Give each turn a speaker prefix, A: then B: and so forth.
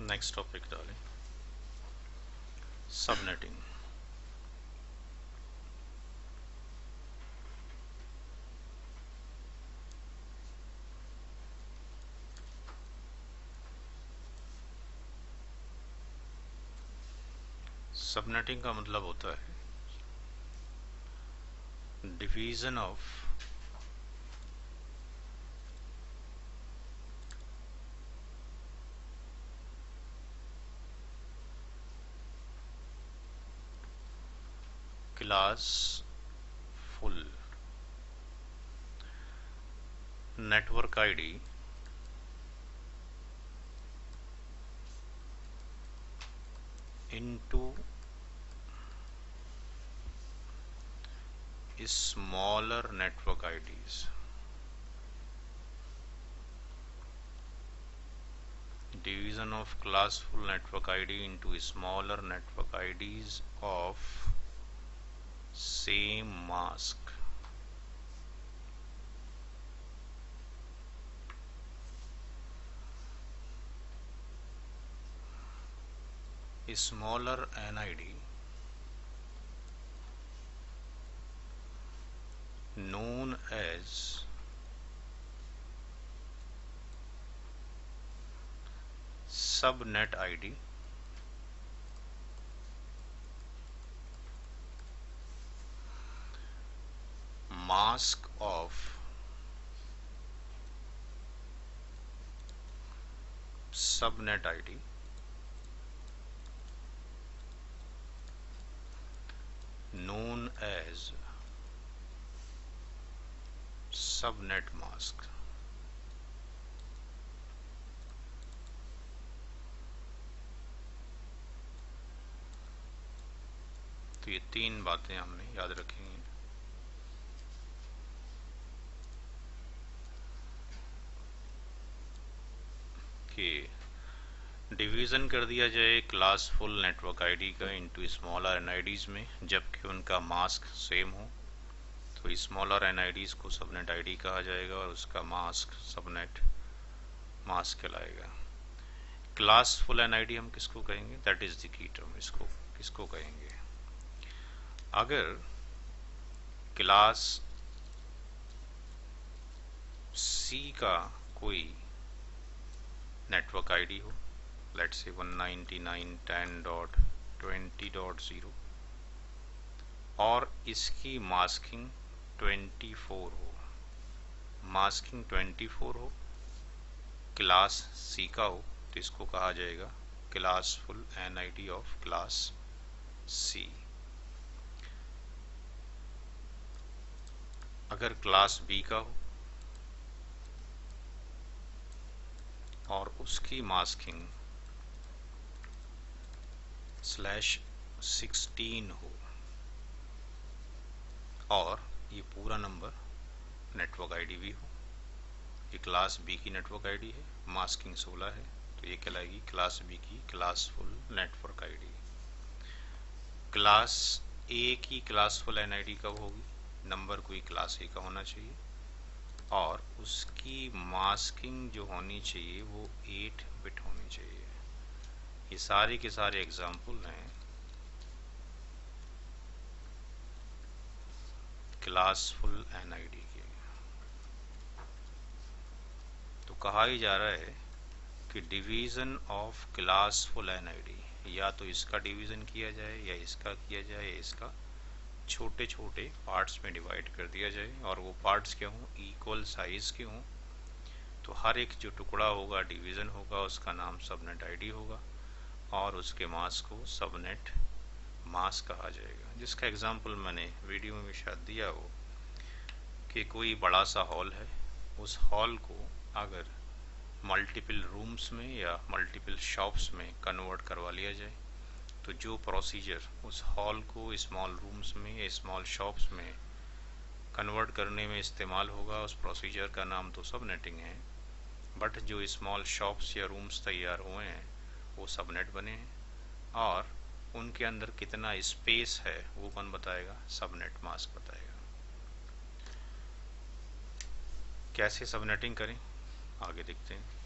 A: Next topic डालें, subnetting. Subnetting का मतलब होता है division of class full network ID into smaller network IDs. Division of classful network ID into smaller network IDs of same mask. Smaller NID known as subnet ID mask of subnet ID known as subnet mask. तो ये तीन बातें हमने याद रखेंगे कि division कर दिया जाए क्लास फुल नेटवर्क आईडी का इनटू स्मॉलर एनआईडीज़ में, जबकि उनका मास्क सेम हो तो स्मॉलर एनआईडीज़ को सबनेट आईडी कहा जाएगा और उसका मास्क सबनेट मास्क कहलाएगा। क्लास फुल एनआईडी हम किसको कहेंगे? That is the key term. इसको किसको कहेंगे? अगर क्लास सी का कोई नेटवर्क आईडी हो, लेट्स से 199.10.20.0 और इसकी मास्किंग 24 हो, मास्किंग 24 हो, क्लास सी का हो, तो इसको कहा जाएगा classful NID of class C. अगर क्लास बी का हो और उसकी मास्किंग /16 हो और ये पूरा नंबर नेटवर्क आईडी भी हो, ये क्लास बी की नेटवर्क आईडी है, मास्किंग 16 है, तो ये कहलाएगी क्लास बी की क्लासफुल नेटवर्क आईडी। क्लास ए की क्लासफुल एनआईडी कब होगी? नंबर कोई क्लास ए का होना चाहिए और उसकी मास्किंग जो होनी चाहिए वो 8 बिट होनी चाहिए। ये सारे के सारे एग्जाम्पल हैं क्लासफुल एनआईडी के। तो कहा ही जा रहा है कि डिवीज़न ऑफ क्लासफुल एनआईडी, या तो इसका डिवीज़न किया जाए या इसका किया जाए, या इसका छोटे छोटे पार्ट्स में डिवाइड कर दिया जाए और वो पार्ट्स क्या हों? इक्वल साइज के हों। तो हर एक जो टुकड़ा होगा डिवीज़न होगा उसका नाम सबनेट आईडी होगा और उसके मास्क को सबनेट मास्क कहा जाएगा। जिसका एग्जांपल मैंने वीडियो में भी शायद दिया हो कि कोई बड़ा सा हॉल है, उस हॉल को अगर मल्टीपल रूम्स में या मल्टीपल शॉप्स में कन्वर्ट करवा लिया जाए तो जो प्रोसीजर उस हॉल को स्मॉल रूम्स में या स्मॉल शॉप्स में कन्वर्ट करने में इस्तेमाल होगा, उस प्रोसीजर का नाम तो सबनेटिंग है। बट जो स्मॉल शॉप्स या रूम्स तैयार हुए हैं वो सबनेट बने हैं और उनके अंदर कितना स्पेस है वो कौन बताएगा? सबनेट मास्क बताएगा। कैसे सबनेटिंग करें आगे देखते हैं।